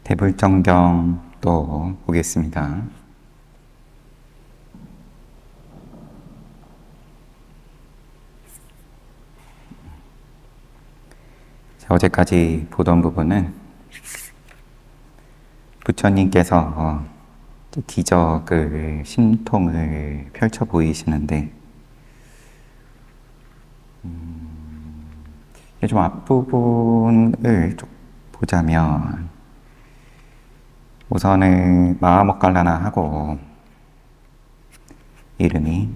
대불정경 또 보겠습니다. 어제까지 보던 부분은 부처님께서 기적을, 신통을 펼쳐 보이시는데 좀 앞부분을 좀 보자면 우선은 마하모칼라나 하고 이름이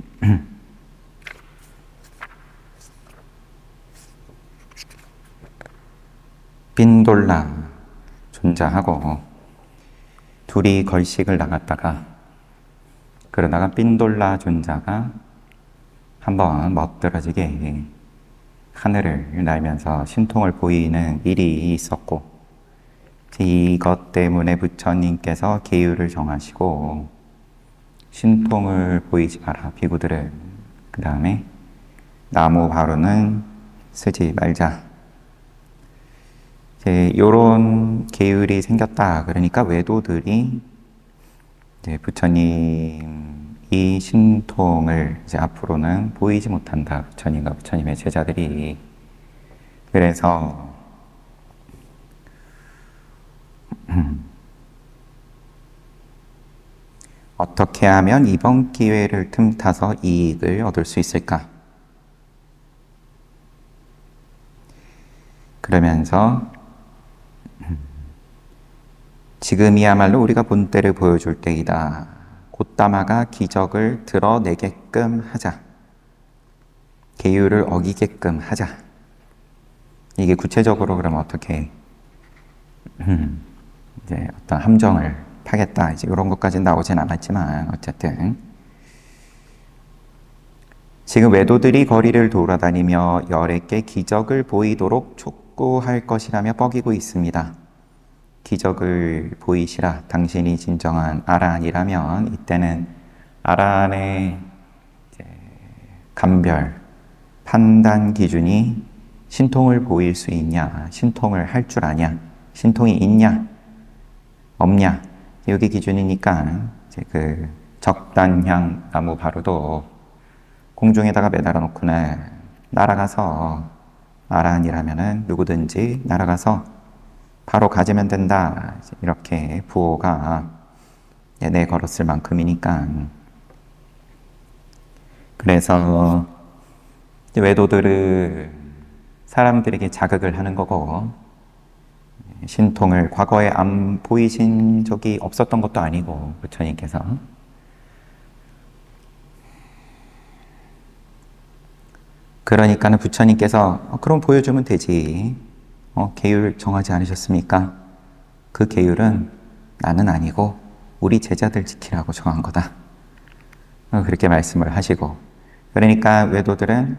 빈돌라 존자하고 둘이 걸식을 나갔다가 그러다가 빈돌라 존자가 한번 멋들어지게 하늘을 날면서 신통을 보이는 일이 있었고 이것 때문에 부처님께서 계율을 정하시고 신통을 보이지 마라 비구들은 그 다음에 나무 바로는 쓰지 말자 요런 계율이 생겼다. 그러니까 외도들이 이제 부처님이 신통을 이제 앞으로는 보이지 못한다. 부처님과 부처님의 제자들이. 그래서 어떻게 하면 이번 기회를 틈타서 이익을 얻을 수 있을까? 그러면서 지금이야말로 우리가 본때를 보여줄 때이다. 곧다마가 기적을 드러내게끔 하자. 계율을 어기게끔 하자. 이게 구체적으로 그러면 어떻게 이제 어떤 함정을 파겠다. 이제 이런 것까지는 나오진 않았지만 어쨌든 지금 외도들이 거리를 돌아다니며 여럿께 기적을 보이도록 촉구할 것이라며 뻐기고 있습니다. 기적을 보이시라. 당신이 진정한 아라한이라면 이때는 아라한의 감별, 판단 기준이 신통을 보일 수 있냐, 신통을 할 줄 아냐, 신통이 있냐, 없냐. 여기 기준이니까 이제 그 적단향 나무 바로도 공중에다가 매달아 놓고는 날아가서 아라한이라면은 누구든지 날아가서 바로 가지면 된다. 이렇게 부호가 내걸었을 만큼이니까. 그래서 외도들을 사람들에게 자극을 하는 거고 신통을 과거에 안 보이신 적이 없었던 것도 아니고 부처님께서 그러니까는 부처님께서 그럼 보여주면 되지. 계율 정하지 않으셨습니까? 그 계율은 나는 아니고 우리 제자들 지키라고 정한 거다. 그렇게 말씀을 하시고 그러니까 외도들은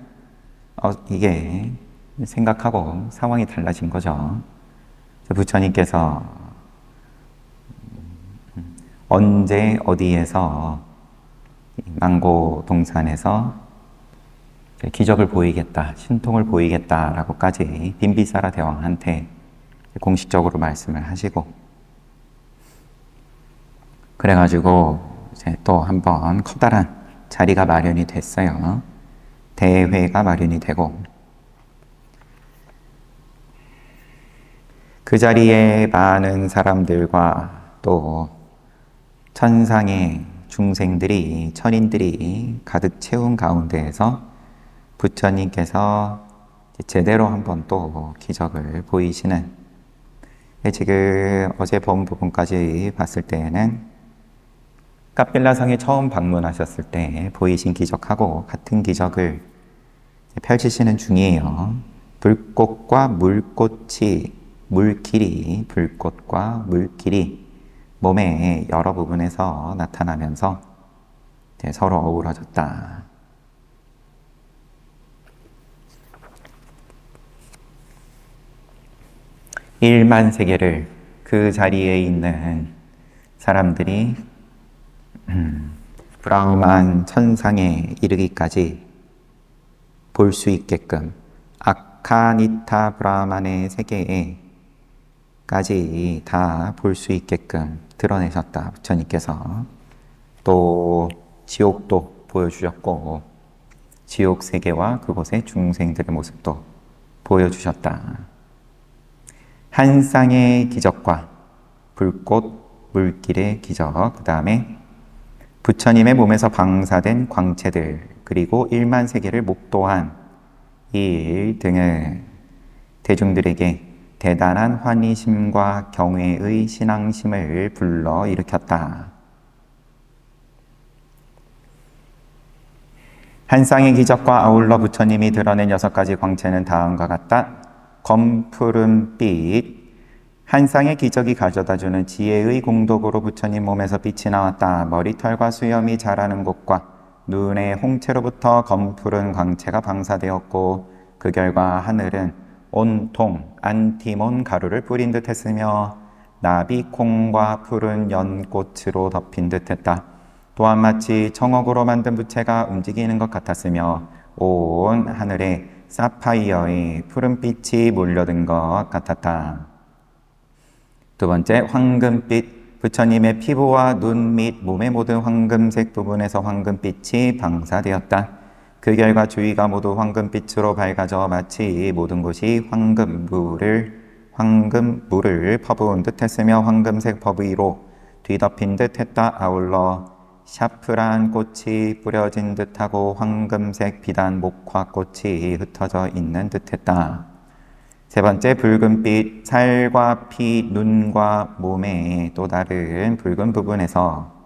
이게 생각하고 상황이 달라진 거죠. 부처님께서 언제 어디에서 망고 동산에서 기적을 보이겠다, 신통을 보이겠다라고까지 빈비사라 대왕한테 공식적으로 말씀을 하시고 그래가지고 이제 또 한번 커다란 자리가 마련이 됐어요. 대회가 마련이 되고 그 자리에 많은 사람들과 또 천상의 중생들이 천인들이 가득 채운 가운데에서 부처님께서 제대로 한번 또 기적을 보이시는 지금 어제 본 부분까지 봤을 때에는 카필라성에 처음 방문하셨을 때 보이신 기적하고 같은 기적을 펼치시는 중이에요. 불꽃과 물꽃이 물길이 불꽃과 물길이 몸의 여러 부분에서 나타나면서 서로 어우러졌다. 일만 세계를 그 자리에 있는 사람들이 브라흐만 천상에 이르기까지 볼 수 있게끔 아카니타 브라흐만의 세계에 까지 다 볼 수 있게끔 드러내셨다. 부처님께서 또 지옥도 보여주셨고 지옥 세계와 그곳의 중생들의 모습도 보여주셨다. 한 쌍의 기적과 불꽃 물길의 기적, 그 다음에 부처님의 몸에서 방사된 광채들, 그리고 1만 세계를 목도한 일 등을 대중들에게 대단한 환희심과 경외의 신앙심을 불러일으켰다. 한 쌍의 기적과 아울러 부처님이 드러낸 6가지 광채는 다음과 같다. 검푸른빛, 한 쌍의 기적이 가져다주는 지혜의 공덕으로 부처님 몸에서 빛이 나왔다. 머리털과 수염이 자라는 곳과 눈의 홍채로부터 검푸른 광채가 방사되었고 그 결과 하늘은 온통 안티몬 가루를 뿌린 듯 했으며 나비콩과 푸른 연꽃으로 덮인 듯 했다. 또한 마치 청억으로 만든 부채가 움직이는 것 같았으며 온 하늘에 사파이어의 푸른빛이 몰려든 것 같았다. 두 번째, 황금빛. 부처님의 피부와 눈 및 몸의 모든 황금색 부분에서 황금빛이 방사되었다. 그 결과 주위가 모두 황금빛으로 밝아져 마치 모든 곳이 황금물을 퍼부은 듯 했으며 황금색 퍼부이로 뒤덮인 듯 했다. 아울러 샤프란 꽃이 뿌려진 듯하고 황금색 비단 목화꽃이 흩어져 있는 듯했다. 세 번째, 붉은빛. 살과 피, 눈과 몸의 또 다른 붉은 부분에서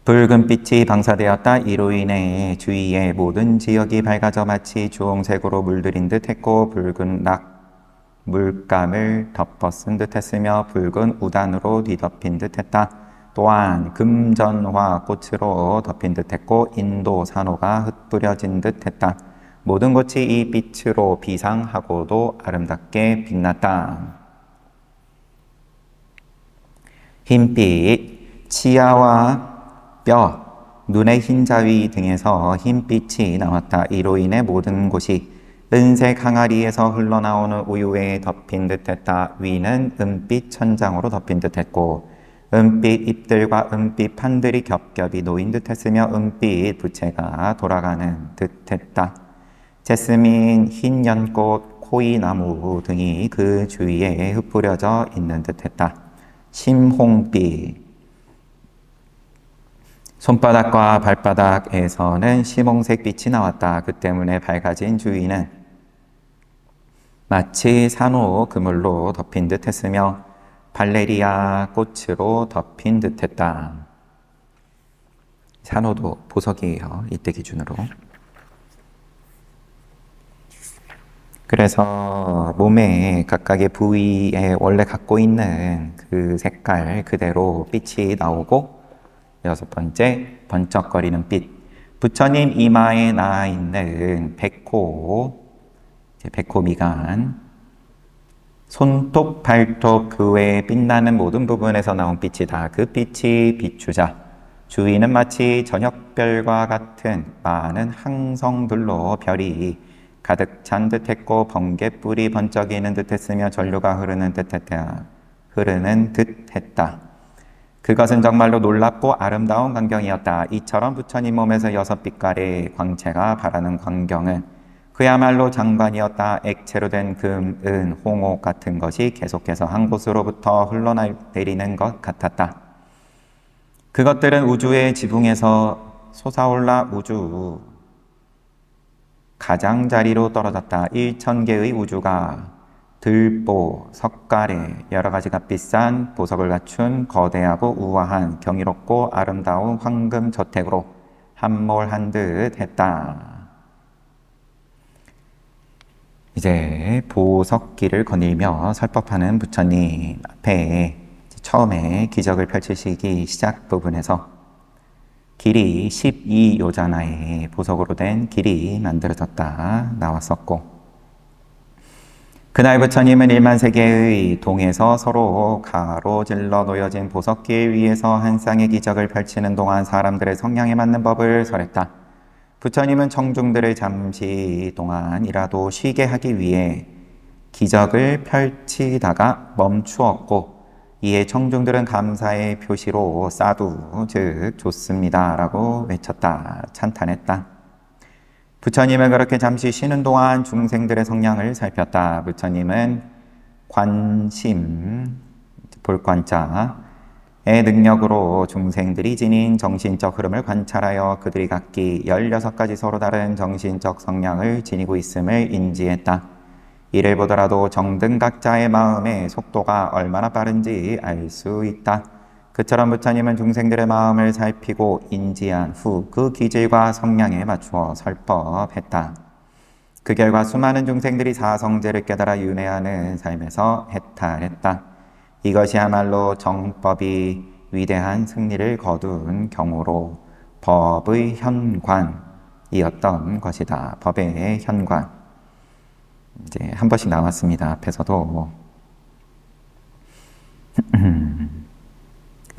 붉은빛이 방사되었다. 이로 인해 주위의 모든 지역이 밝아져 마치 주홍색으로 물들인 듯했고 붉은 물감을 덮어쓴 듯했으며 붉은 우단으로 뒤덮인 듯했다. 또한 금전화 꽃으로 덮인 듯했고 인도 산호가 흩뿌려진 듯했다. 모든 곳이 이 빛으로 비상하고도 아름답게 빛났다. 흰빛. 치아와 뼈, 눈의 흰자위 등에서 흰빛이 나왔다. 이로 인해 모든 곳이 은색 항아리에서 흘러나오는 우유에 덮인 듯했다. 위는 은빛 천장으로 덮인 듯했고 은빛 잎들과 은빛 판들이 겹겹이 놓인 듯했으며 은빛 부채가 돌아가는 듯했다. 제스민, 흰 연꽃, 코이나무 등이 그 주위에 흩뿌려져 있는 듯했다. 심홍빛. 손바닥과 발바닥에서는 심홍색 빛이 나왔다. 그 때문에 밝아진 주위는 마치 산호 그물로 덮인 듯했으며 발레리아 꽃으로 덮인 듯했다. 산호도 보석이에요. 이때 기준으로. 그래서 몸의 각각의 부위에 원래 갖고 있는 그 색깔 그대로 빛이 나오고 6번째, 번쩍거리는 빛. 부처님 이마에 나 있는 백호 미간, 손톱, 발톱 그 외에 빛나는 모든 부분에서 나온 빛이다. 그 빛이 비추자 주위는 마치 저녁별과 같은 많은 항성들로 별이 가득 찬 듯했고 번갯불이 번쩍이는 듯했으며 전류가 흐르는 듯했다. 그것은 정말로 놀랍고 아름다운 광경이었다. 이처럼 부처님 몸에서 6빛깔의 광채가 바라는 광경은 그야말로 장관이었다. 액체로 된 금, 은, 홍옥 같은 것이 계속해서 한 곳으로부터 흘러내리는 것 같았다. 그것들은 우주의 지붕에서 솟아올라 우주 가장자리로 떨어졌다. 1000개의 우주가 들보, 석가래, 여러 가지 값비싼 보석을 갖춘 거대하고 우아한 경이롭고 아름다운 황금 저택으로 함몰한 듯 했다. 이제 보석길을 거닐며 설법하는 부처님 앞에 처음에 기적을 펼치시기 시작 부분에서 길이 12요자나의 보석으로 된 길이 만들어졌다 나왔었고, 그날 부처님은 1만 세계의 동에서 서로 가로질러 놓여진 보석길 위에서 한 쌍의 기적을 펼치는 동안 사람들의 성향에 맞는 법을 설했다. 부처님은 청중들을 잠시 동안이라도 쉬게 하기 위해 기적을 펼치다가 멈추었고 이에 청중들은 감사의 표시로 사두 즉 좋습니다 라고 외쳤다. 찬탄했다. 부처님은 그렇게 잠시 쉬는 동안 중생들의 성량을 살폈다. 부처님은 관심, 볼관자의 능력으로 중생들이 지닌 정신적 흐름을 관찰하여 그들이 각기 16가지 서로 다른 정신적 성량을 지니고 있음을 인지했다. 이를 보더라도 정등각자의 마음의 속도가 얼마나 빠른지 알 수 있다. 그처럼 부처님은 중생들의 마음을 살피고 인지한 후 그 기질과 성량에 맞추어 설법했다. 그 결과 수많은 중생들이 사성제를 깨달아 윤회하는 삶에서 해탈했다. 이것이야말로 정법이 위대한 승리를 거둔 경우로 법의 현관이었던 것이다. 법의 현관. 이제 한 번씩 나왔습니다. 앞에서도.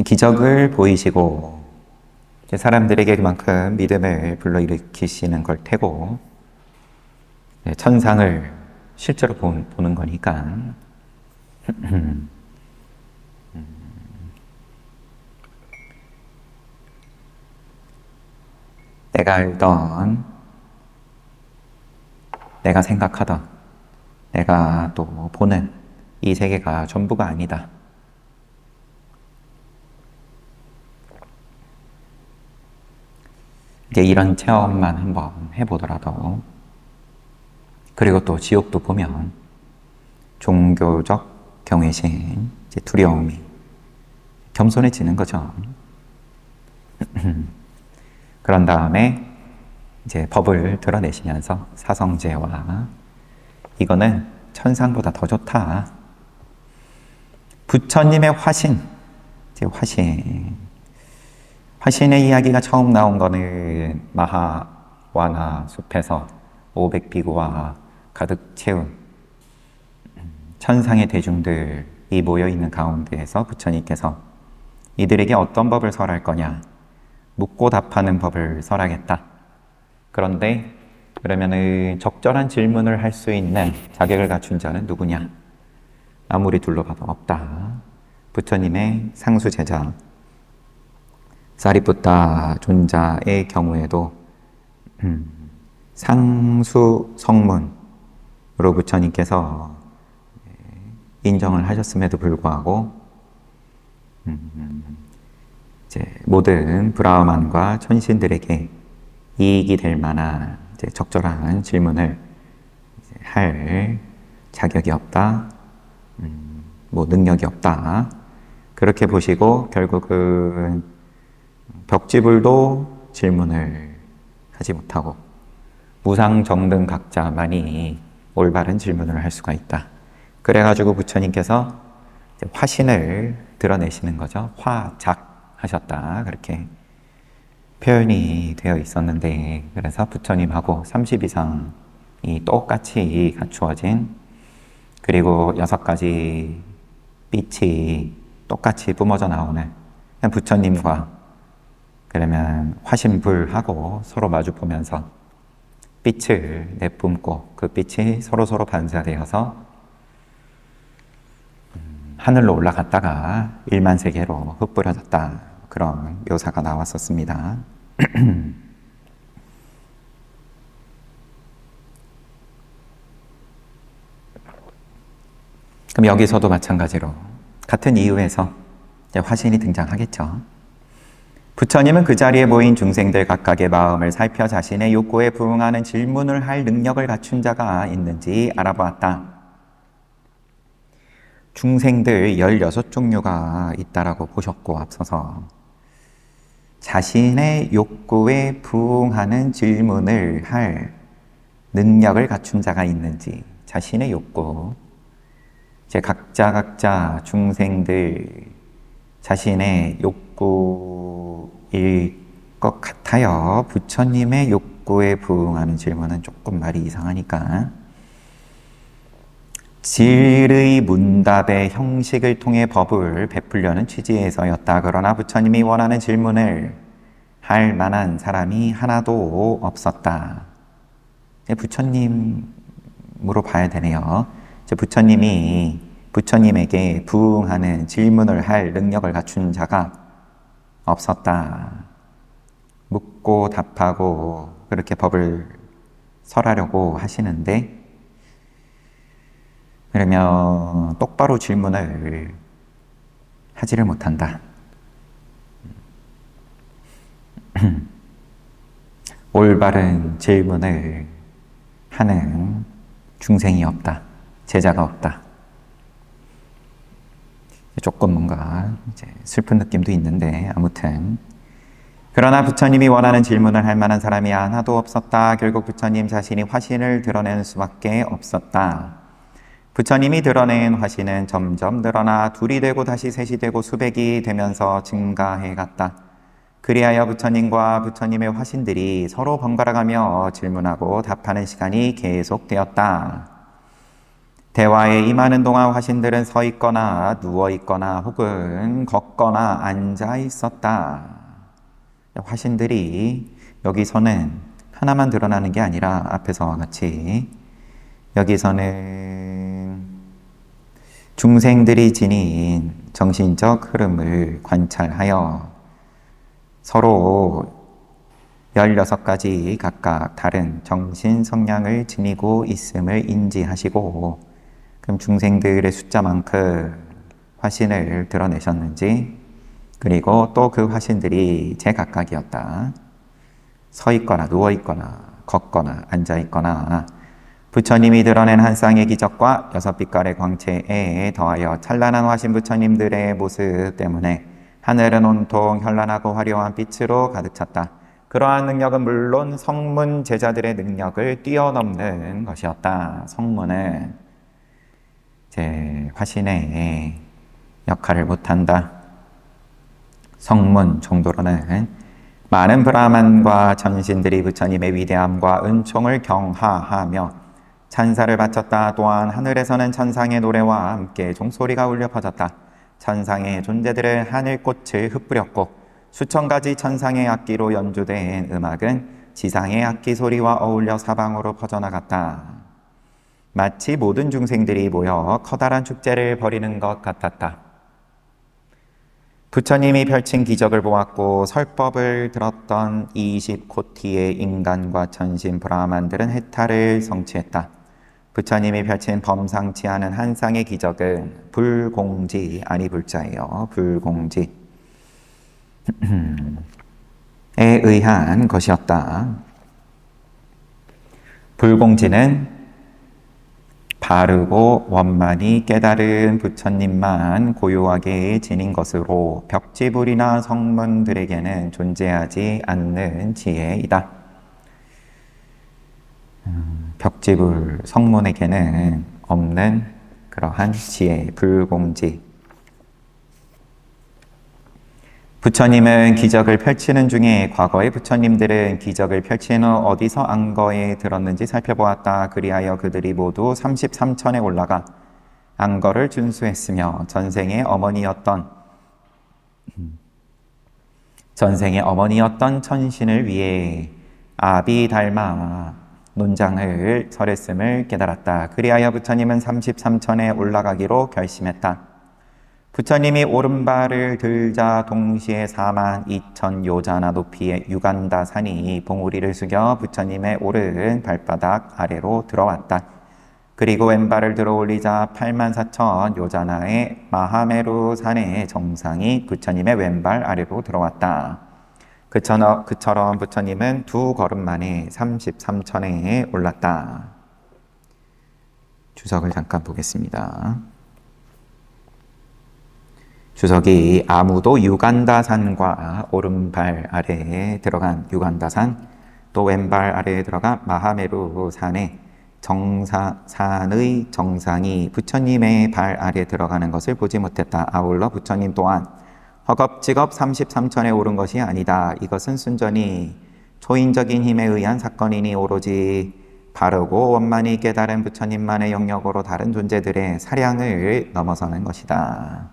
기적을 보이시고 사람들에게 그만큼 믿음을 불러일으키시는 걸 테고 천상을 실제로 보는 거니까 내가 알던, 내가 생각하던, 내가 또 보는 이 세계가 전부가 아니다. 이제 이런 체험만 한번 해보더라도, 그리고 또 지옥도 보면 종교적 경외심, 이제 두려움이 겸손해지는 거죠. 그런 다음에 이제 법을 드러내시면서 사성제와 이거는 천상보다 더 좋다. 부처님의 화신, 이제 화신의 이야기가 처음 나온 거는 마하와나 숲에서 500비구와 가득 채운 천상의 대중들이 모여있는 가운데에서 부처님께서 이들에게 어떤 법을 설할 거냐, 묻고 답하는 법을 설하겠다. 그런데 그러면은 적절한 질문을 할 수 있는 자격을 갖춘 자는 누구냐? 아무리 둘러봐도 없다. 부처님의 상수제자 사리푸타 존자의 경우에도 상수 성문으로 부처님께서 인정을 하셨음에도 불구하고 이제 모든 브라흐만과 천신들에게 이익이 될 만한 이제 적절한 질문을 할 자격이 없다, 뭐 능력이 없다. 그렇게 보시고 결국은 벽지불도 질문을 하지 못하고 무상정등 각자만이 올바른 질문을 할 수가 있다. 그래가지고 부처님께서 화신을 드러내시는 거죠. 화작 하셨다. 그렇게 표현이 되어 있었는데, 그래서 부처님하고 30 이상이 똑같이 갖추어진, 그리고 6가지 빛이 똑같이 뿜어져 나오는 부처님과 그러면 화신불하고 서로 마주 보면서 빛을 내뿜고 그 빛이 서로 반사되어서 하늘로 올라갔다가 1만 세계로 흩뿌려졌다. 그런 묘사가 나왔었습니다. 그럼 여기서도 마찬가지로 같은 이유에서 화신이 등장하겠죠. 부처님은 그 자리에 모인 중생들 각각의 마음을 살펴 자신의 욕구에 부응하는 질문을 할 능력을 갖춘 자가 있는지 알아보았다. 중생들 16종류가 있다라고 보셨고, 앞서서 자신의 욕구에 부응하는 질문을 할 능력을 갖춘 자가 있는지, 자신의 욕구, 이제 각자 중생들 자신의 욕구일 것 같아요. 부처님의 욕구에 부응하는 질문은 조금 말이 이상하니까 질의 문답의 형식을 통해 법을 베풀려는 취지에서였다. 그러나 부처님이 원하는 질문을 할 만한 사람이 하나도 없었다. 부처님으로 봐야 되네요. 부처님에게 부응하는 질문을 할 능력을 갖춘 자가 없었다. 묻고 답하고 그렇게 법을 설하려고 하시는데, 그러면 똑바로 질문을 하지를 못한다. 올바른 질문을 하는 중생이 없다. 제자가 없다. 조금 뭔가 이제 슬픈 느낌도 있는데, 아무튼 그러나 부처님이 원하는 질문을 할 만한 사람이 하나도 없었다. 결국 부처님 자신이 화신을 드러내는 수밖에 없었다. 부처님이 드러낸 화신은 점점 늘어나 둘이 되고 다시 셋이 되고 수백이 되면서 증가해 갔다. 그리하여 부처님과 부처님의 화신들이 서로 번갈아가며 질문하고 답하는 시간이 계속되었다. 대화에 임하는 동안 화신들은 서 있거나 누워 있거나 혹은 걷거나 앉아 있었다. 화신들이 여기서는 하나만 드러나는 게 아니라 앞에서와 같이 여기서는 중생들이 지닌 정신적 흐름을 관찰하여 서로 16가지 각각 다른 정신 성향을 지니고 있음을 인지하시고, 그럼 중생들의 숫자만큼 화신을 드러내셨는지, 그리고 또 그 화신들이 제각각이었다. 서 있거나 누워 있거나 걷거나 앉아 있거나, 부처님이 드러낸 한 쌍의 기적과 6빛깔의 광채에 더하여 찬란한 화신 부처님들의 모습 때문에 하늘은 온통 현란하고 화려한 빛으로 가득 찼다. 그러한 능력은 물론 성문 제자들의 능력을 뛰어넘는 것이었다. 성문은 제 화신의 역할을 못한다. 성문 정도로는 많은 브라만과 전신들이 부처님의 위대함과 은총을 경하하며 찬사를 바쳤다. 또한 하늘에서는 천상의 노래와 함께 종소리가 울려 퍼졌다. 천상의 존재들은 하늘꽃을 흩뿌렸고 수천 가지 천상의 악기로 연주된 음악은 지상의 악기 소리와 어울려 사방으로 퍼져나갔다. 마치 모든 중생들이 모여 커다란 축제를 벌이는 것 같았다. 부처님이 펼친 기적을 보았고 설법을 들었던 20코티의 인간과 천신 브라만들은 해탈을 성취했다. 부처님이 펼친 범상치 않은 한 쌍의 기적은 불공지, 아니 불자예요. 불공지에 의한 것이었다. 불공지는 바르고 원만히 깨달은 부처님만 고요하게 지닌 것으로 벽지불이나 성문들에게는 존재하지 않는 지혜이다. 벽지불 성문에게는 없는 그러한 지혜, 불공지. 부처님은 기적을 펼치는 중에 과거의 부처님들은 기적을 펼친 후 어디서 안거에 들었는지 살펴보았다. 그리하여 그들이 모두 33천에 올라가 안거를 준수했으며 전생의 어머니였던 천신을 위해 아비달마 논장을 설했음을 깨달았다. 그리하여 부처님은 33천에 올라가기로 결심했다. 부처님이 오른발을 들자 동시에 42,000요자나 높이의 유간다산이 봉우리를 숙여 부처님의 오른 발바닥 아래로 들어왔다. 그리고 왼발을 들어 올리자 84,000요자나의 마하메루 산의 정상이 부처님의 왼발 아래로 들어왔다. 그처럼 부처님은 2걸음 만에 33천에 올랐다. 주석을 잠깐 보겠습니다. 주석이 아무도 유간다산과 오른발 아래에 들어간 유간다산, 또 왼발 아래에 들어간 마하메루 산의 산의 정상이 부처님의 발 아래에 들어가는 것을 보지 못했다. 아울러 부처님 또한 허겁지겁 33천에 오른 것이 아니다. 이것은 순전히 초인적인 힘에 의한 사건이니 오로지 바르고 원만히 깨달은 부처님만의 영역으로 다른 존재들의 사량을 넘어서는 것이다.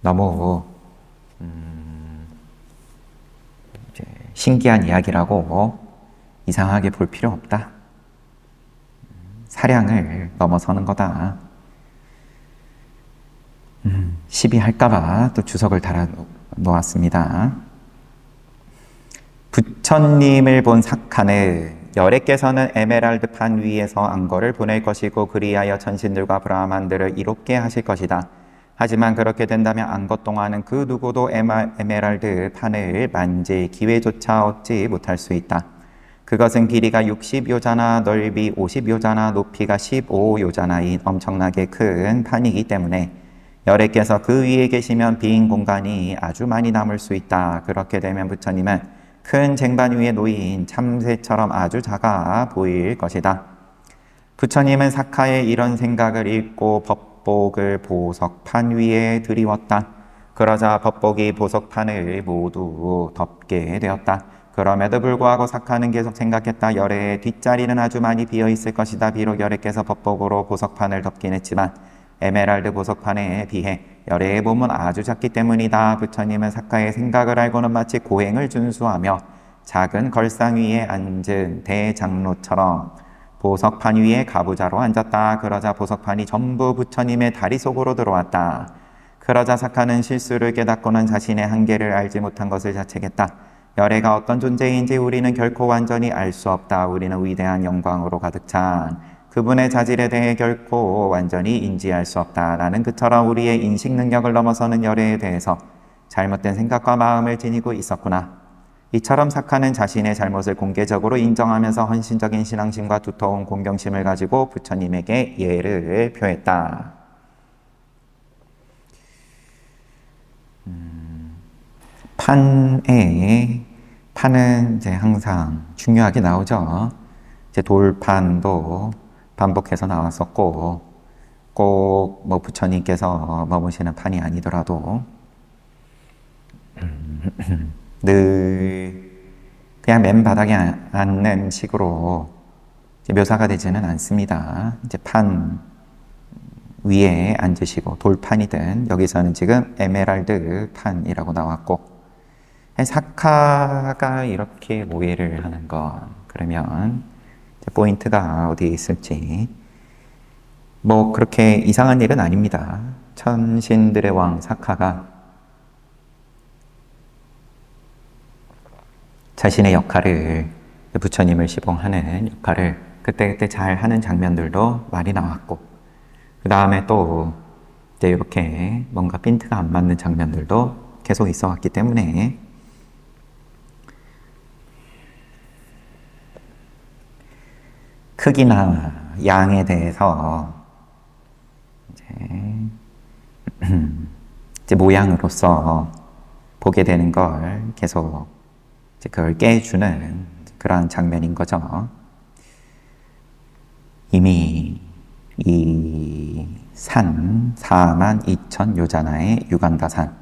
너무 신기한 이야기라고 이상하게 볼 필요 없다. 사량을 넘어서는 거다. 시비할까봐 또 주석을 달아 놓았습니다. 부처님을 본 사카는 열애께서는 에메랄드 판 위에서 안거를 보낼 것이고 그리하여 천신들과 브라만들을 이롭게 하실 것이다. 하지만 그렇게 된다면 안거 동안은 그 누구도 에메랄드 판을 만질 기회조차 얻지 못할 수 있다. 그것은 길이가 60요자나 넓이 50요자나 높이가 15요자나인 엄청나게 큰 판이기 때문에 열애께서 그 위에 계시면 빈 공간이 아주 많이 남을 수 있다. 그렇게 되면 부처님은 큰 쟁반 위에 놓인 참새처럼 아주 작아 보일 것이다. 부처님은 사카의 이런 생각을 읽고 법복을 보석판 위에 들이웠다. 그러자 법복이 보석판을 모두 덮게 되었다. 그럼에도 불구하고 사카는 계속 생각했다. 열애의 뒷자리는 아주 많이 비어있을 것이다. 비록 열애께서 법복으로 보석판을 덮긴 했지만 에메랄드 보석판에 비해 열애의 몸은 아주 작기 때문이다. 부처님은 사카의 생각을 알고는 마치 고행을 준수하며 작은 걸상 위에 앉은 대장로처럼 보석판 위에 가부좌로 앉았다. 그러자 보석판이 전부 부처님의 다리 속으로 들어왔다. 그러자 사카는 실수를 깨닫고는 자신의 한계를 알지 못한 것을 자책했다. 열애가 어떤 존재인지 우리는 결코 완전히 알 수 없다. 우리는 위대한 영광으로 가득 찬 그분의 자질에 대해 결코 완전히 인지할 수 없다. 나는 그처럼 우리의 인식 능력을 넘어서는 열애에 대해서 잘못된 생각과 마음을 지니고 있었구나. 이처럼 사카는 자신의 잘못을 공개적으로 인정하면서 헌신적인 신앙심과 두터운 공경심을 가지고 부처님에게 예를 표했다. 판은 이제 항상 중요하게 나오죠. 이제 돌판도 반복해서 나왔었고, 꼭 뭐 부처님께서 머무시는 판이 아니더라도 늘 그냥 맨 바닥에 앉는 식으로 묘사가 되지는 않습니다. 이제 판 위에 앉으시고 돌판이든 여기서는 지금 에메랄드 판이라고 나왔고, 사카가 이렇게 오해를 하는 건 그러면 포인트가 어디에 있을지 뭐 그렇게 이상한 일은 아닙니다. 천신들의 왕 사카가 자신의 역할을, 부처님을 시봉하는 역할을 그때그때 잘 하는 장면들도 많이 나왔고, 그 다음에 또 이제 이렇게 뭔가 핀트가 안 맞는 장면들도 계속 있어 왔기 때문에 크기나 양에 대해서 이제 모양으로서 보게 되는 걸 계속 이제 그걸 깨주는 그런 장면인 거죠. 이미 이 산 42,000요자나의 유간다산,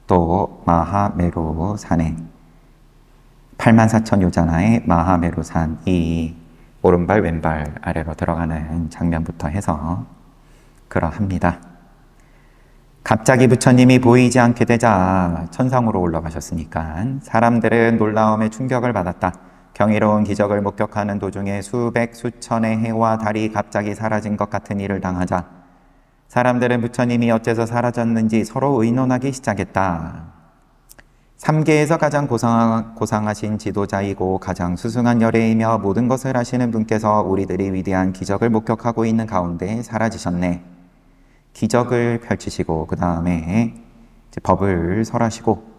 또 마하메루산에 84,000요자나의 마하메루산이 오른발 왼발 아래로 들어가는 장면부터 해서 그러합니다. 갑자기 부처님이 보이지 않게 되자 천상으로 올라가셨으니까 사람들은 놀라움에 충격을 받았다. 경이로운 기적을 목격하는 도중에 수백 수천의 해와 달이 갑자기 사라진 것 같은 일을 당하자 사람들은 부처님이 어째서 사라졌는지 서로 의논하기 시작했다. 3계에서 가장 고상하신 지도자이고 가장 수승한 열애이며 모든 것을 아시는 분께서 우리들이 위대한 기적을 목격하고 있는 가운데 사라지셨네. 기적을 펼치시고 그 다음에 법을 설하시고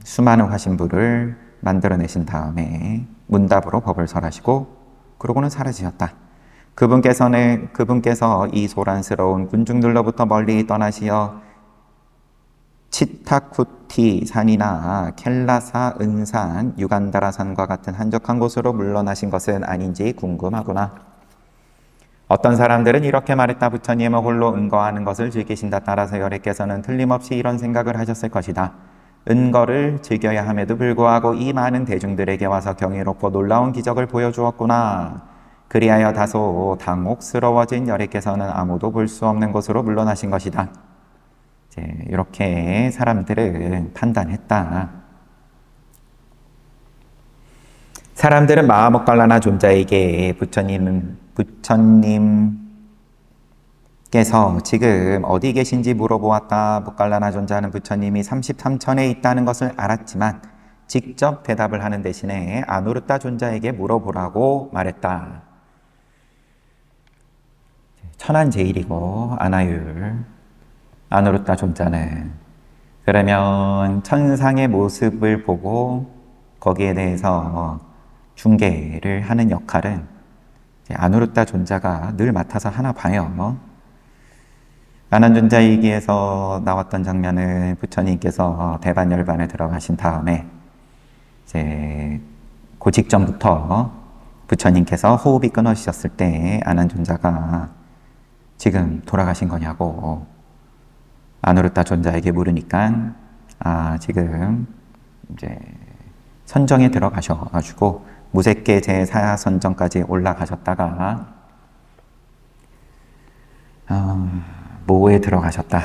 수많은 화신부를 만들어내신 다음에 문답으로 법을 설하시고 그러고는 사라지셨다. 그분께서 이 소란스러운 군중들로부터 멀리 떠나시어 치타쿠티 산이나 켈라사 은산, 유간다라 산과 같은 한적한 곳으로 물러나신 것은 아닌지 궁금하구나. 어떤 사람들은 이렇게 말했다. 부처님은 홀로 은거하는 것을 즐기신다. 따라서 열애께서는 틀림없이 이런 생각을 하셨을 것이다. 은거를 즐겨야 함에도 불구하고 이 많은 대중들에게 와서 경이롭고 놀라운 기적을 보여주었구나. 그리하여 다소 당혹스러워진 열애께서는 아무도 볼 수 없는 곳으로 물러나신 것이다. 이렇게 사람들은 판단했다. 사람들은 마하모칼라나 존자에게 부처님께서 지금 어디 계신지 물어보았다. 모칼라나 존자는 부처님이 33천에 있다는 것을 알았지만 직접 대답을 하는 대신에 아누르타 존자에게 물어보라고 말했다. 천한제일이고 아나율, 아누르타 존자는 그러면 천상의 모습을 보고 거기에 대해서 중개를 하는 역할은 아누르타 존자가 늘 맡아서 하나 봐요. 아난존자이기에서 나왔던 장면은 부처님께서 대반열반에 들어가신 다음에 이제 그 직전부터 부처님께서 호흡이 끊어지셨을 때 아난존자가 지금 돌아가신 거냐고 아누르타 존자에게 물으니까 지금 이제 선정에 들어가셔가지고 무색계 제4선정까지 올라가셨다가 뭐에 들어가셨다.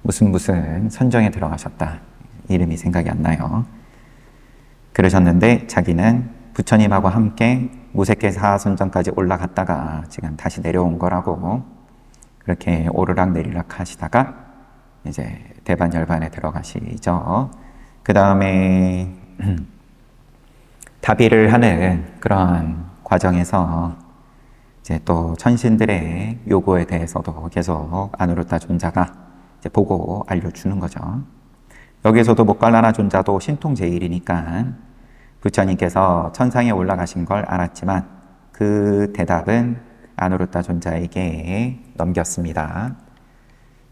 무슨 선정에 들어가셨다. 이름이 생각이 안 나요. 그러셨는데 자기는 부처님하고 함께 무색계 4선정까지 올라갔다가 지금 다시 내려온 거라고 그렇게 오르락 내리락 하시다가 이제 대반열반에 들어가시죠. 그 다음에 다비를 하는 그런 과정에서 이제 또 천신들의 요구에 대해서도 계속 아누르타 존자가 이제 보고 알려주는 거죠. 여기서도 모칼라나 존자도 신통제일이니까 부처님께서 천상에 올라가신 걸 알았지만 그 대답은 아누르타 존자에게 넘겼습니다.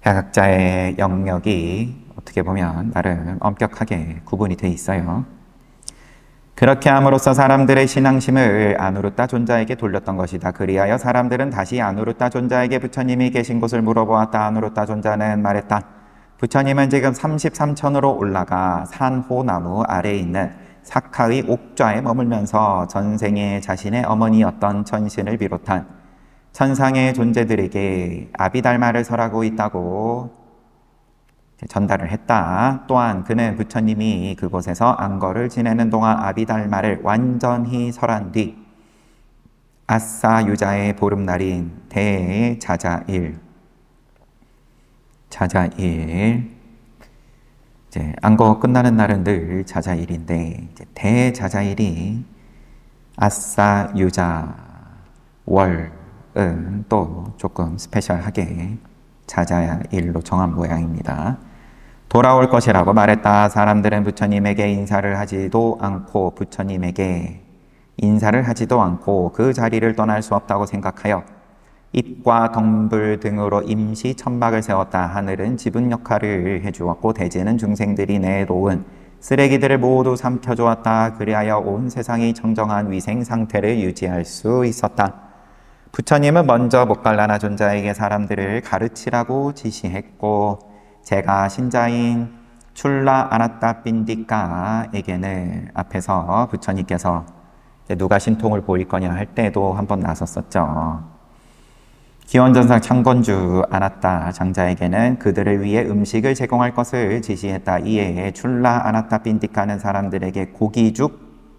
각자의 영역이 어떻게 보면 나름 엄격하게 구분이 돼 있어요. 그렇게 함으로써 사람들의 신앙심을 아누르타 존자에게 돌렸던 것이다. 그리하여 사람들은 다시 아누르타 존자에게 부처님이 계신 곳을 물어보았다. 아누르타 존자는 말했다. 부처님은 지금 33천으로 올라가 산호나무 아래에 있는 사카의 옥좌에 머물면서 전생에 자신의 어머니였던 천신을 비롯한 천상의 존재들에게 아비달마를 설하고 있다고 전달을 했다. 또한 그는 부처님이 그곳에서 안거를 지내는 동안 아비달마를 완전히 설한 뒤 아싸유자의 보름날인 대자자일 이제 안거 끝나는 날은 늘 자자일인데 이제 대자자일이 아싸유자 월은 또 조금 스페셜하게 자자일로 정한 모양입니다. 돌아올 것이라고 말했다. 사람들은 부처님에게 인사를 하지도 않고 그 자리를 떠날 수 없다고 생각하여 잎과 덩불 등으로 임시 천막을 세웠다. 하늘은 지분 역할을 해주었고 대지는 중생들이 내놓은 쓰레기들을 모두 삼켜주었다. 그리하여 온 세상이 청정한 위생 상태를 유지할 수 있었다. 부처님은 먼저 모칼라나 존자에게 사람들을 가르치라고 지시했고 제가 신자인 출라 아나타 빈디카에게는 앞에서 부처님께서 누가 신통을 보일 거냐 할 때도 한번 나섰었죠. 기원전상 창건주 아나타 장자에게는 그들을 위해 음식을 제공할 것을 지시했다. 이에 출라 아나타 빈디카는 사람들에게 고기죽,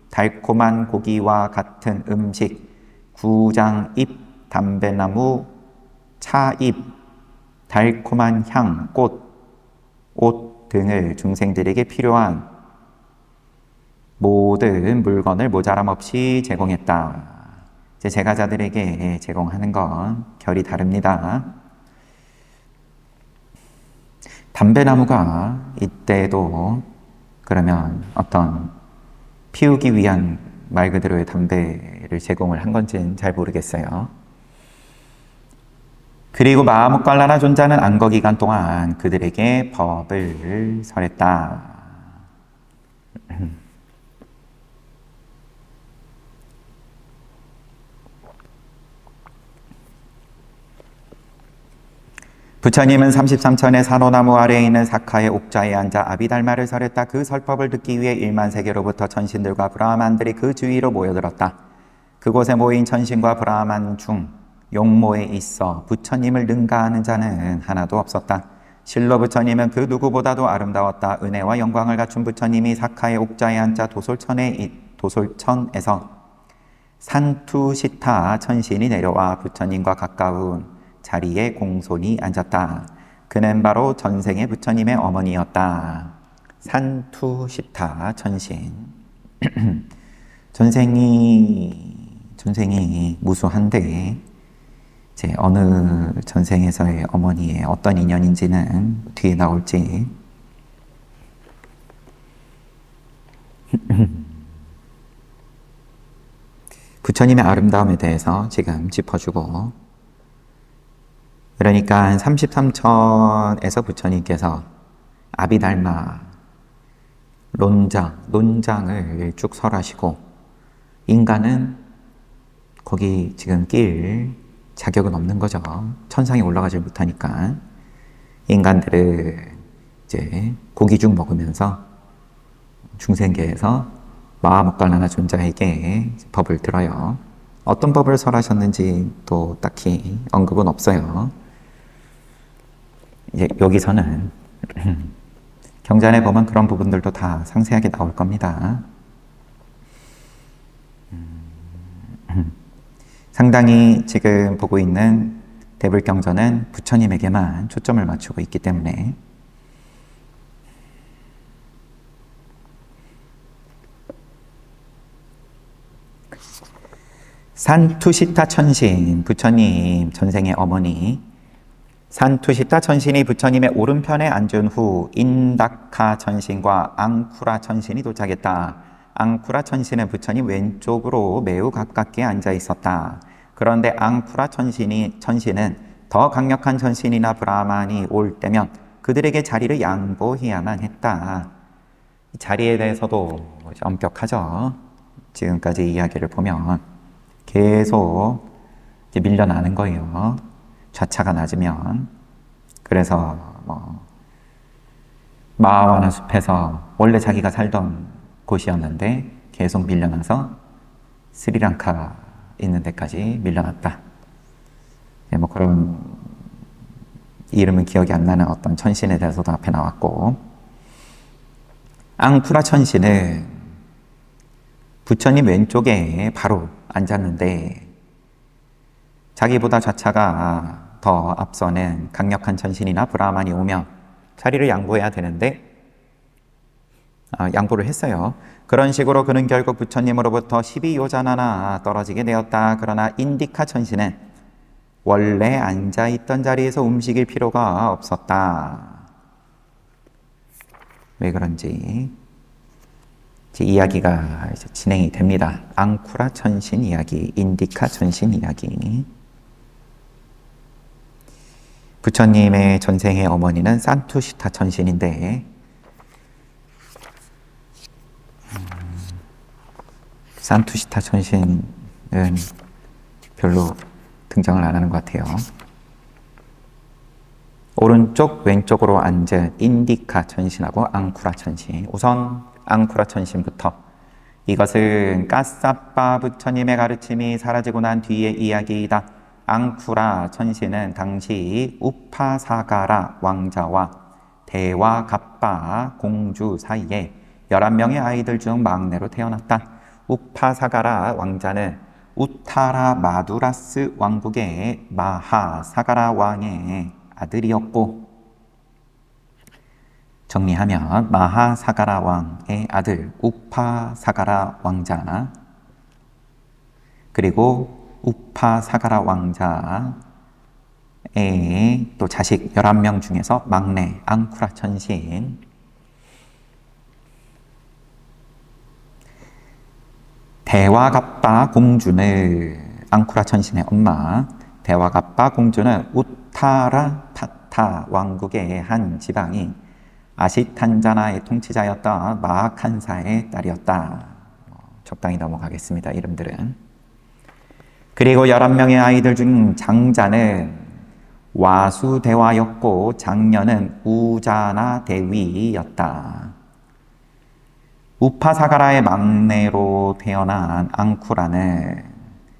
달콤한 고기와 같은 음식, 구장잎, 담배나무, 차잎, 달콤한 향, 옷 등을 중생들에게 필요한 모든 물건을 모자람 없이 제공했다. 제가자들에게 제공하는 건 결이 다릅니다. 담배나무가 이때도 그러면 어떤 피우기 위한 말 그대로의 담배를 제공을 한 건지는 잘 모르겠어요. 그리고 마하모칼라나 존자는 안거 기간 동안 그들에게 법을 설했다. 부처님은 33천의 산호나무 아래에 있는 사카의 옥좌에 앉아 아비달마를 설했다. 그 설법을 듣기 위해 1만 세계로부터 천신들과 브라만들이 그 주위로 모여들었다. 그곳에 모인 천신과 브라만 중 용모에 있어 부처님을 능가하는 자는 하나도 없었다. 실로 부처님은 그 누구보다도 아름다웠다. 은혜와 영광을 갖춘 부처님이 사카의 옥좌에 앉아 도솔천에서 산투시타 천신이 내려와 부처님과 가까운 자리에 공손히 앉았다. 그는 바로 전생의 부처님의 어머니였다. 산투시타 천신. 전생이 무수한데 이제 어느 전생에서의 어머니의 어떤 인연인지는 뒤에 나올지 부처님의 아름다움에 대해서 지금 짚어주고, 그러니까 33천에서 부처님께서 아비달마 논장을 쭉 설하시고, 인간은 거기 지금 낄 자격은 없는 거죠. 천상에 올라가지 못하니까. 인간들을 이제 고기죽 먹으면서 중생계에서 마하모칼라나 존자에게 법을 들어요. 어떤 법을 설하셨는지 또 딱히 언급은 없어요. 이제 여기서는 경전에 보면 그런 부분들도 다 상세하게 나올 겁니다. 상당히 지금 보고 있는 대불경전은 부처님에게만 초점을 맞추고 있기 때문에 산투시타 천신, 부처님 전생의 어머니 산투시타 천신이 부처님의 오른편에 앉은 후 인다카 천신과 앙쿠라 천신이 도착했다. 앙쿠라 천신은 부처님 왼쪽으로 매우 가깝게 앉아 있었다. 그런데 앙쿠라 천신은 더 강력한 천신이나 브라만이 올 때면 그들에게 자리를 양보해야만 했다. 이 자리에 대해서도 엄격하죠. 지금까지 이야기를 보면 계속 이제 밀려나는 거예요. 좌차가 낮으면. 그래서 마하와나 숲에서 원래 자기가 살던 곳이었는데 계속 밀려나서 스리랑카 있는 데까지 밀려났다. 그런 이름은 기억이 안 나는 어떤 천신에 대해서도 앞에 나왔고, 앙쿠라 천신은 부처님 왼쪽에 바로 앉았는데 자기보다 좌차가 더 앞서는 강력한 천신이나 브라만이 오면 자리를 양보해야 되는데 양보를 했어요. 그런 식으로 그는 결국 부처님으로부터 12요자나나 떨어지게 되었다. 그러나 인디카 천신은 원래 앉아있던 자리에서 움직일 필요가 없었다. 왜 그런지 이야기가 이제 진행이 됩니다. 앙쿠라 천신 이야기, 인디카 천신 이야기. 부처님의 전생의 어머니는 산투시타 천신인데 산투시타 천신은 별로 등장을 안 하는 것 같아요. 오른쪽 왼쪽으로 앉은 인디카 천신하고 앙쿠라 천신. 우선 앙쿠라 천신부터. 이것은 까사빠 부처님의 가르침이 사라지고 난 뒤의 이야기이다. 앙쿠라 천신은 당시 우파사가라 왕자와 대와갑바 공주 사이에 11명의 아이들 중 막내로 태어났다. 우파사가라 왕자는 우타라 마두라스 왕국의 마하사가라 왕의 아들이었고, 정리하면 마하사가라 왕의 아들 우파사가라 왕자, 그리고 우파사가라 왕자의 또 자식 11명 중에서 막내 앙쿠라 천신, 대와갑바 공주는 앙쿠라 천신의 엄마, 대와갑바 공주는 우타라 파타 왕국의 한 지방인 아시탄자나의 통치자였던 마하칸사의 딸이었다. 적당히 넘어가겠습니다. 이름들은. 그리고 11명의 아이들 중 장자는 와수대와였고 장녀는 우자나 대위였다. 우파사가라의 막내로 태어난 앙쿠라는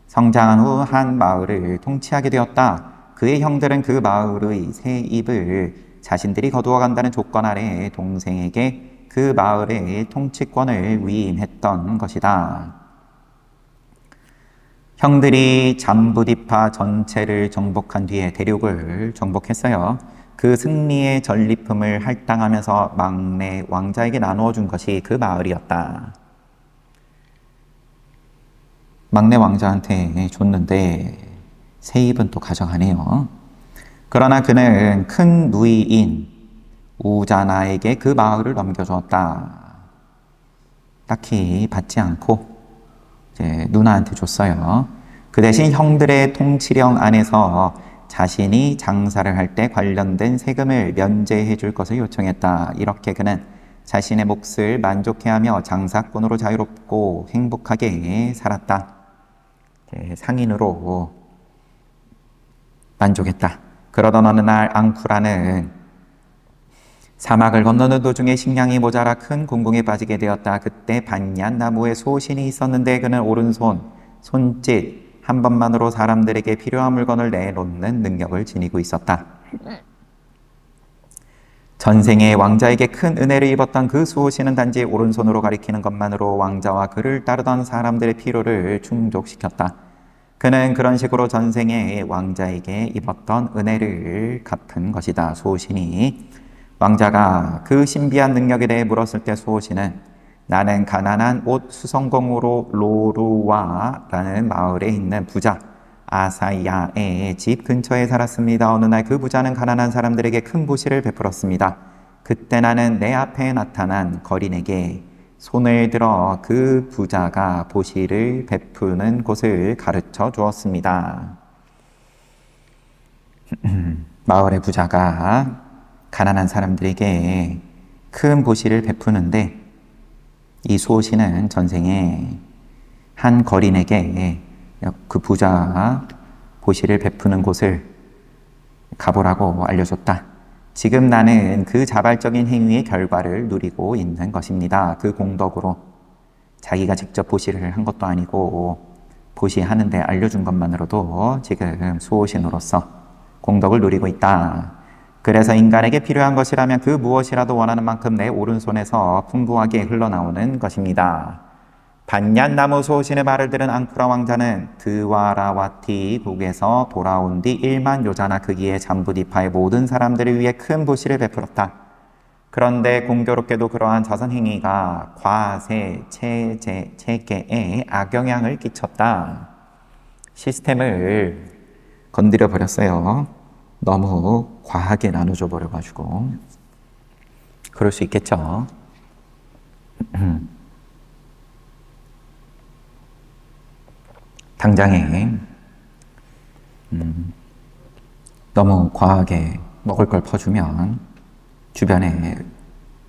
성장한 후 한 마을을 통치하게 되었다. 그의 형들은 그 마을의 새 입을 자신들이 거두어 간다는 조건 아래 동생에게 그 마을의 통치권을 위임했던 것이다. 형들이 잠부디파 전체를 정복한 뒤에 대륙을 정복했어요. 그 승리의 전리품을 할당하면서 막내 왕자에게 나누어 준 것이 그 마을이었다. 막내 왕자한테 줬는데 새 입은 또 가져가네요. 그러나 그는 큰 누이인 우자나에게 그 마을을 넘겨주었다. 딱히 받지 않고 이제 누나한테 줬어요. 그 대신 형들의 통치령 안에서 자신이 장사를 할 때 관련된 세금을 면제해 줄 것을 요청했다. 이렇게 그는 자신의 몫을 만족해하며 장사꾼으로 자유롭고 행복하게 살았다. 상인으로 만족했다. 그러던 어느 날 앙쿠라는 사막을 건너는 도중에 식량이 모자라 큰 궁궁에 빠지게 되었다. 그때 반얀 나무에 소신이 있었는데 그는 오른손, 손짓 한 번만으로 사람들에게 필요한 물건을 내놓는 능력을 지니고 있었다. 전생에 왕자에게 큰 은혜를 입었던 그 수호신은 단지 오른손으로 가리키는 것만으로 왕자와 그를 따르던 사람들의 필요를 충족시켰다. 그는 그런 식으로 전생에 왕자에게 입었던 은혜를 갚은 것이다. 수호신이 왕자가 그 신비한 능력에 대해 물었을 때 수호신은 나는 가난한 옷 수성공으로 로루와라는 마을에 있는 부자 아사야의 집 근처에 살았습니다. 어느 날 그 부자는 가난한 사람들에게 큰 보시를 베풀었습니다. 그때 나는 내 앞에 나타난 거린에게 손을 들어 그 부자가 보시를 베푸는 곳을 가르쳐 주었습니다. 마을의 부자가 가난한 사람들에게 큰 보시를 베푸는데 이 수호신은 전생에 한 거린에게 그 부자 보시를 베푸는 곳을 가보라고 알려줬다. 지금 나는 그 자발적인 행위의 결과를 누리고 있는 것입니다. 그 공덕으로 자기가 직접 보시를 한 것도 아니고 보시하는데 알려준 것만으로도 지금 수호신으로서 공덕을 누리고 있다. 그래서 인간에게 필요한 것이라면 그 무엇이라도 원하는 만큼 내 오른손에서 풍부하게 흘러나오는 것입니다. 반얀나무 수호신의 말을 들은 앙쿠라 왕자는 드와라와티국에서 돌아온 뒤 1만 요자나 크기의 잠부디파의 모든 사람들을 위해 큰 보시를 베풀었다. 그런데 공교롭게도 그러한 자선 행위가 과세, 체계에 악영향을 끼쳤다. 시스템을 건드려 버렸어요. 너무 과하게 나눠줘 버려가지고. 그럴 수 있겠죠. 당장에 너무 과하게 먹을 걸 퍼주면 주변에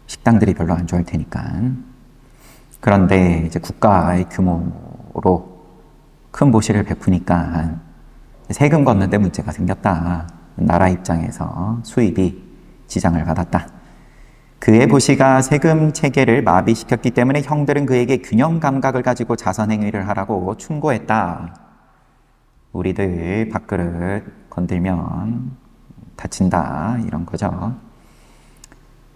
식당들이 별로 안 좋아할 테니까. 그런데 이제 국가의 규모로 큰 보시를 베푸니까 세금 걷는데 문제가 생겼다. 나라 입장에서 수입이 지장을 받았다. 그의 보시가 세금 체계를 마비시켰기 때문에 형들은 그에게 균형 감각을 가지고 자선 행위를 하라고 충고했다. 우리들 밥그릇 건들면 다친다, 이런 거죠.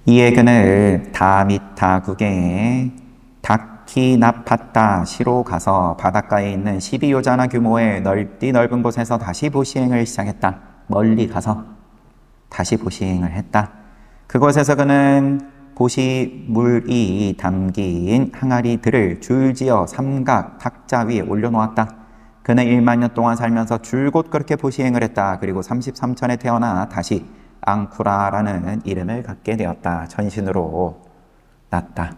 이에 그는 다미타국의 다키나파타 시로 가서 바닷가에 있는 12요자나 규모의 넓은 곳에서 다시 보시행을 시작했다. 멀리 가서 다시 보시행을 했다. 그곳에서 그는 보시 물이 담긴 항아리들을 줄지어 삼각 탁자 위에 올려놓았다. 그는 1만 년 동안 살면서 줄곧 그렇게 보시행을 했다. 그리고 33천에 태어나 다시 앙쿠라라는 이름을 갖게 되었다. 전신으로 났다.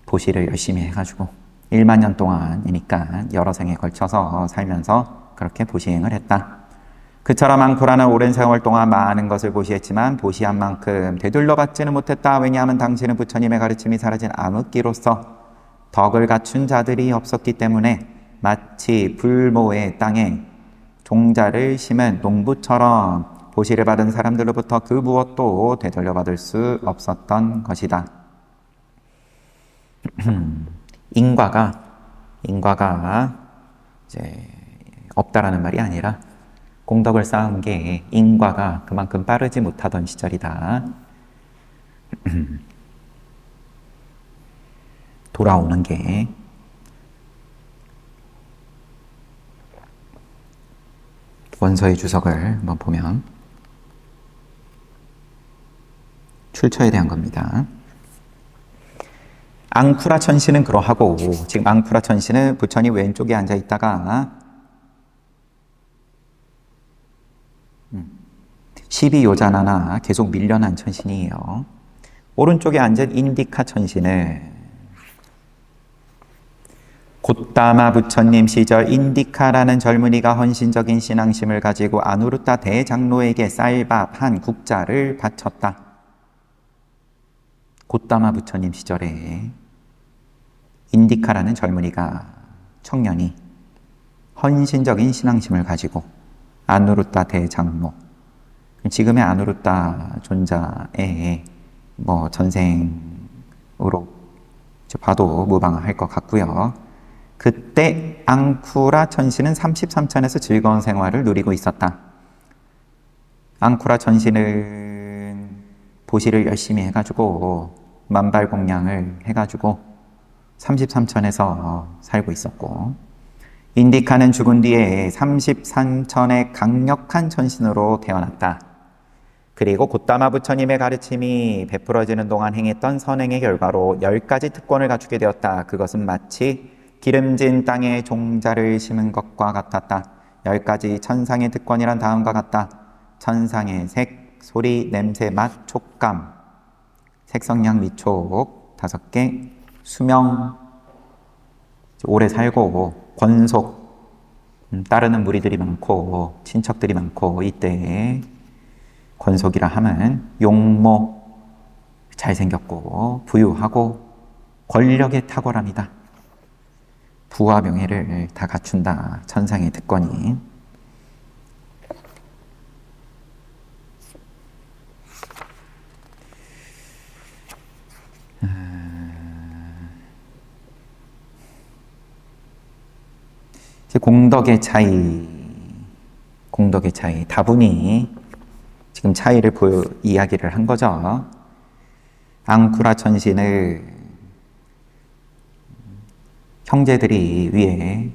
보시를 열심히 해가지고 1만 년 동안이니까 여러 생에 걸쳐서 살면서 그렇게 보시행을 했다. 그처럼 앙쿠라는 오랜 세월 동안 많은 것을 보시했지만 보시한 만큼 되돌려 받지는 못했다. 왜냐하면 당신은 부처님의 가르침이 사라진 암흑기로서 덕을 갖춘 자들이 없었기 때문에 마치 불모의 땅에 종자를 심은 농부처럼 보시를 받은 사람들로부터 그 무엇도 되돌려 받을 수 없었던 것이다. 인과가 이제 없다라는 말이 아니라 공덕을 쌓은 게 인과가 그만큼 빠르지 못하던 시절이다. 돌아오는 게 원서의 주석을 한번 보면 출처에 대한 겁니다. 앙쿠라 천씨는 그러하고, 지금 앙쿠라 천씨는 부처님 왼쪽에 앉아 있다가 12요자나나 계속 밀려난 천신이에요. 오른쪽에 앉은 인디카 천신은 곶다마 부처님 시절 인디카라는 젊은이가 헌신적인 신앙심을 가지고 아누루타 대장로에게 쌀밥 한 국자를 바쳤다. 곶다마 부처님 시절에 인디카라는 젊은이가, 청년이 헌신적인 신앙심을 가지고 아누루타 대장로, 지금의 아누루타 존자의 전생으로 봐도 무방할 것 같고요. 그때 앙쿠라 천신은 33천에서 즐거운 생활을 누리고 있었다. 앙쿠라 천신은 보시를 열심히 해가지고 만발공양을 해가지고 33천에서 살고 있었고, 인디카는 죽은 뒤에 33천의 강력한 천신으로 태어났다. 그리고 곶다마 부처님의 가르침이 베풀어지는 동안 행했던 선행의 결과로 10가지 특권을 갖추게 되었다. 그것은 마치 기름진 땅에 종자를 심은 것과 같았다. 10가지 천상의 특권이란 다음과 같다. 천상의 색, 소리, 냄새, 맛, 촉감, 색성량, 미촉 5개, 수명, 오래 살고, 권속, 따르는 무리들이 많고 친척들이 많고, 이때 권속이라 하면 용모, 잘생겼고 부유하고 권력의 탁월함이다. 부와 명예를 다 갖춘다. 천상의 특권이. 공덕의 차이, 다분히 지금 차이를 이야기를 한 거죠. 앙쿠라 천신을 형제들이 위에,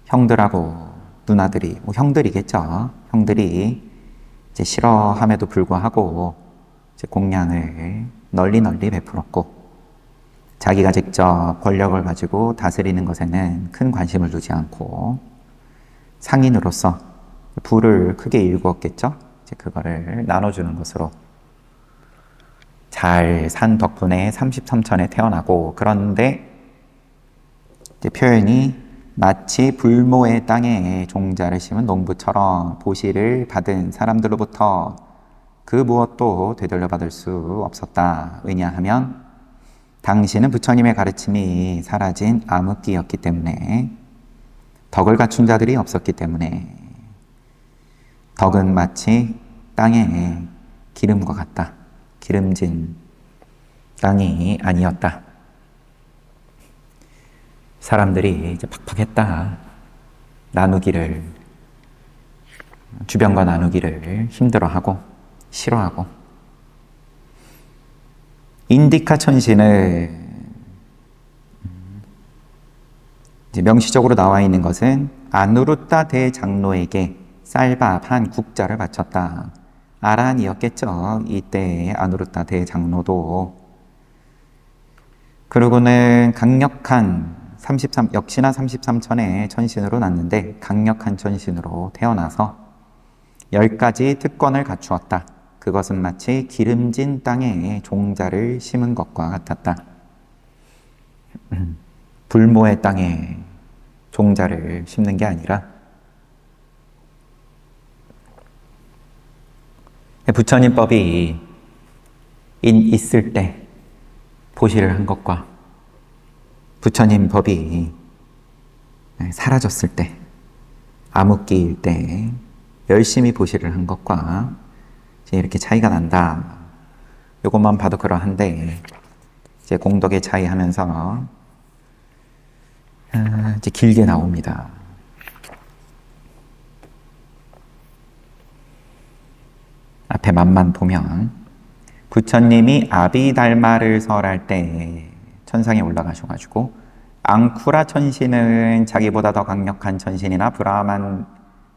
형들하고 누나들이, 형들이겠죠. 형들이 이제 싫어함에도 불구하고 이제 공양을 널리 베풀었고, 자기가 직접 권력을 가지고 다스리는 것에는 큰 관심을 두지 않고 상인으로서 부를 크게 일구었겠죠. 이제 그거를 나눠주는 것으로 잘 산 덕분에 33천에 태어나고, 그런데 이제 표현이 마치 불모의 땅에 종자를 심은 농부처럼 보시를 받은 사람들로부터 그 무엇도 되돌려받을 수 없었다. 왜냐하면 당시는 부처님의 가르침이 사라진 암흑기였기 때문에, 덕을 갖춘 자들이 없었기 때문에, 덕은 마치 땅에 기름과 같다. 기름진 땅이 아니었다. 사람들이 이제 팍팍했다. 주변과 나누기를 힘들어하고 싫어하고. 인디카 천신을 이제 명시적으로 나와 있는 것은 아누루타 대장로에게 쌀밥 한 국자를 바쳤다. 아라한이었겠죠. 이때 아누루타 대장로도. 그러고는 강력한 역시나 33천의 천신으로 났는데, 강력한 천신으로 태어나서 10가지 특권을 갖추었다. 그것은 마치 기름진 땅에 종자를 심은 것과 같았다. 불모의 땅에 종자를 심는 게 아니라, 부처님 법이 있을 때 보시를 한 것과 부처님 법이 사라졌을 때, 암흑기일 때 열심히 보시를 한 것과 이렇게 차이가 난다. 이것만 봐도 그러한데, 이제 공덕의 차이 하면서 이제 길게 나옵니다. 앞에 맛만 보면 부처님이 아비달마를 설할 때 천상에 올라가셔가지고 앙쿠라 천신은 자기보다 더 강력한 천신이나 브라만을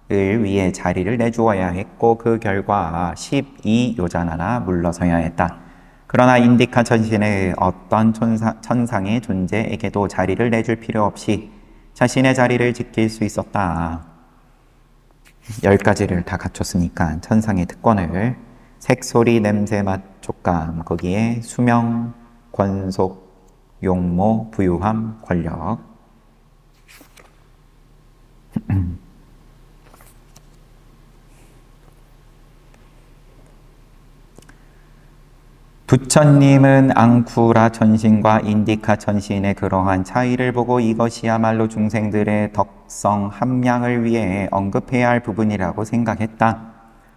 위해 자리를 내주어야 했고 그 결과 12요자나나 물러서야 했다. 그러나 인디카 천신은 어떤 천상의 존재에게도 자리를 내줄 필요 없이 자신의 자리를 지킬 수 있었다. 10가지를 다 갖췄으니까 천상의 특권을 색소리, 냄새, 맛, 촉감, 거기에 수명, 권속, 용모, 부유함, 권력. 부처님은 앙쿠라 천신과 인디카 천신의 그러한 차이를 보고 이것이야말로 중생들의 덕성 함량을 위해 언급해야 할 부분이라고 생각했다.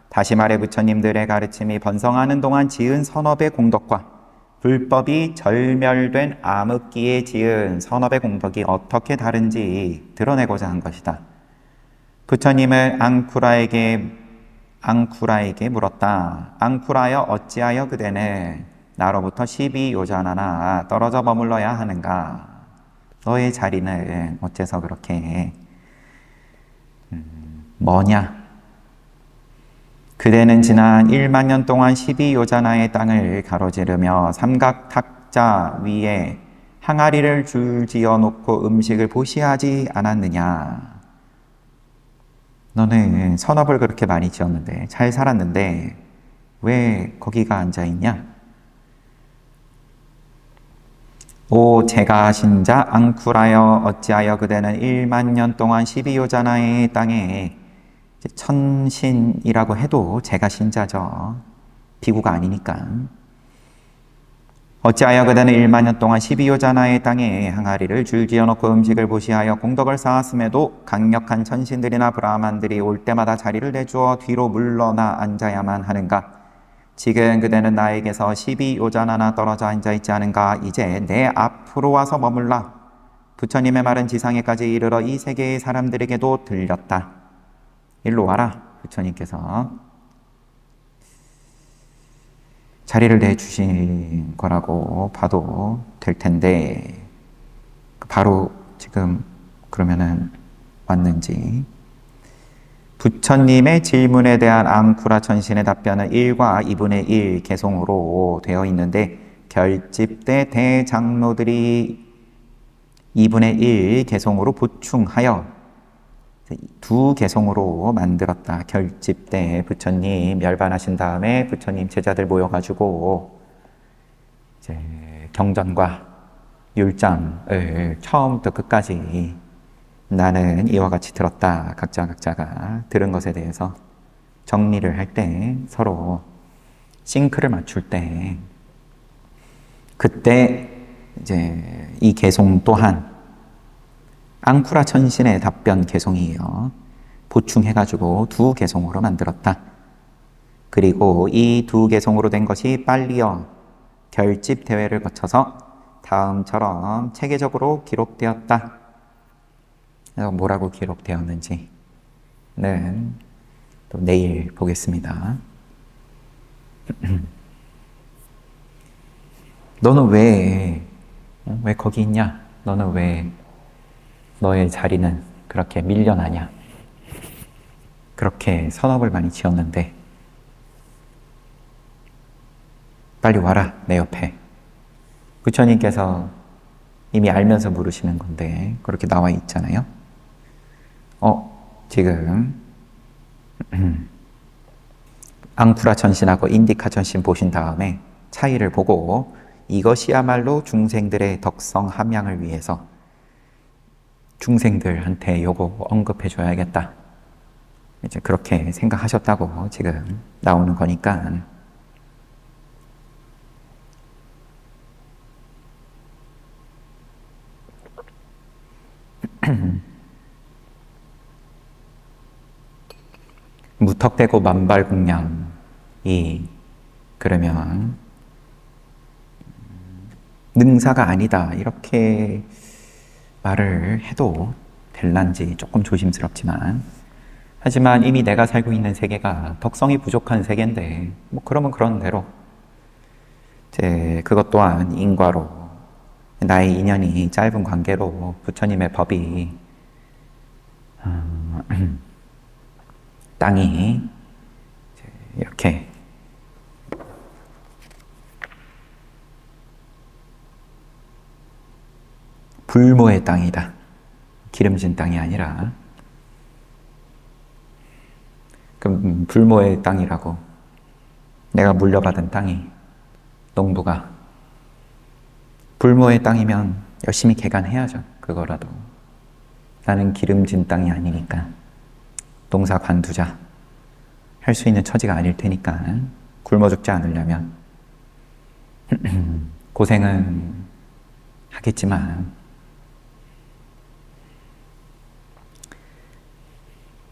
다시 말해 부처님들의 가르침이 번성하는 동안 지은 선업의 공덕과 불법이 절멸된 암흑기에 지은 선업의 공덕이 어떻게 다른지 드러내고자 한 것이다. 부처님은 앙쿠라에게 물었다. 앙쿠라여 어찌하여 그대는 나로부터 12요자나나 떨어져 머물러야 하는가? 너의 자리는 어째서 그렇게 뭐냐? 그대는 지난 1만 년 동안 12요자나의 땅을 가로지르며 삼각탁자 위에 항아리를 줄지어 놓고 음식을 보시하지 않았느냐? 너는 선업을 그렇게 많이 지었는데 잘 살았는데 왜 거기가 앉아있냐? 오 제가 신자 앙쿠라여 어찌하여 그대는 1만 년 동안 12요자나의 땅에 천신이라고 해도 제가 신자죠. 비구가 아니니까. 어찌하여 그대는 1만 년 동안 12요자나의 땅에 항아리를 줄지어 놓고 음식을 보시하여 공덕을 쌓았음에도 강력한 천신들이나 브라만들이 올 때마다 자리를 내주어 뒤로 물러나 앉아야만 하는가? 지금 그대는 나에게서 12요자나나 떨어져 앉아있지 않은가? 이제 내 앞으로 와서 머물라. 부처님의 말은 지상에까지 이르러 이 세계의 사람들에게도 들렸다. 일로 와라. 부처님께서 자리를 내주신 거라고 봐도 될 텐데 바로 지금 그러면은 왔는지. 부처님의 질문에 대한 앙쿠라 천신의 답변은 1과 2분의 1 개송으로 되어 있는데 결집 때 대장로들이 2분의 1 개송으로 보충하여 두 개송으로 만들었다. 결집 때 부처님 멸반하신 다음에 부처님 제자들 모여가지고 이제 경전과 율장을 처음부터 끝까지 나는 이와 같이 들었다. 각자가 들은 것에 대해서 정리를 할 때 서로 싱크를 맞출 때 그때 이제 이 개송 또한 앙쿠라 천신의 답변 개송이에요. 보충해가지고 두 개송으로 만들었다. 그리고 이 두 개송으로 된 것이 빨리어 결집 대회를 거쳐서 다음처럼 체계적으로 기록되었다. 뭐라고 기록되었는지는 또 내일 보겠습니다. 너는 왜 거기 있냐? 너는 왜 너의 자리는 그렇게 밀려나냐? 그렇게 선업을 많이 지었는데 빨리 와라 내 옆에. 부처님께서 이미 알면서 물으시는 건데 그렇게 나와 있잖아요. 지금 앙쿠라 천신하고 인디카 천신 보신 다음에 차이를 보고 이것이야말로 중생들의 덕성 함양을 위해서 중생들한테 요거 언급해 줘야겠다. 이제 그렇게 생각하셨다고 지금 나오는 거니까 무턱대고 만발공양이 그러면 능사가 아니다 이렇게 말을 해도 될란지 조금 조심스럽지만 하지만 이미 내가 살고 있는 세계가 덕성이 부족한 세계인데 뭐 그러면 그런 대로 이제 그것 또한 인과로 나의 인연이 짧은 관계로 부처님의 법이 땅이 이렇게 불모의 땅이다. 기름진 땅이 아니라. 그럼 불모의 땅이라고. 내가 물려받은 땅이, 농부가 불모의 땅이면 열심히 개간해야죠. 그거라도. 나는 기름진 땅이 아니니까, 농사 관두자 할 수 있는 처지가 아닐 테니까, 굶어 죽지 않으려면 고생은 하겠지만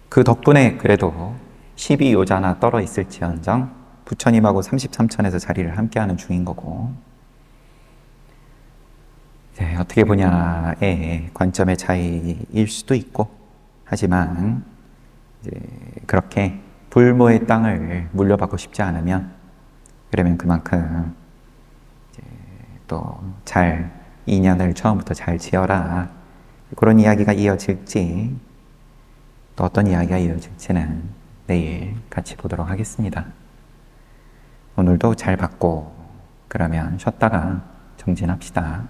그 덕분에 그래도 12요자나 떨어 있을지언정 부처님하고 33천에서 자리를 함께하는 중인 거고, 이제 어떻게 보냐의 관점의 차이일 수도 있고, 하지만 이제 그렇게 불모의 땅을 물려받고 싶지 않으면, 그러면 그만큼 또 잘 인연을 처음부터 잘 지어라, 그런 이야기가 이어질지, 또 어떤 이야기가 이어질지는 내일 같이 보도록 하겠습니다. 오늘도 잘 받고 그러면 쉬었다가 정진합시다.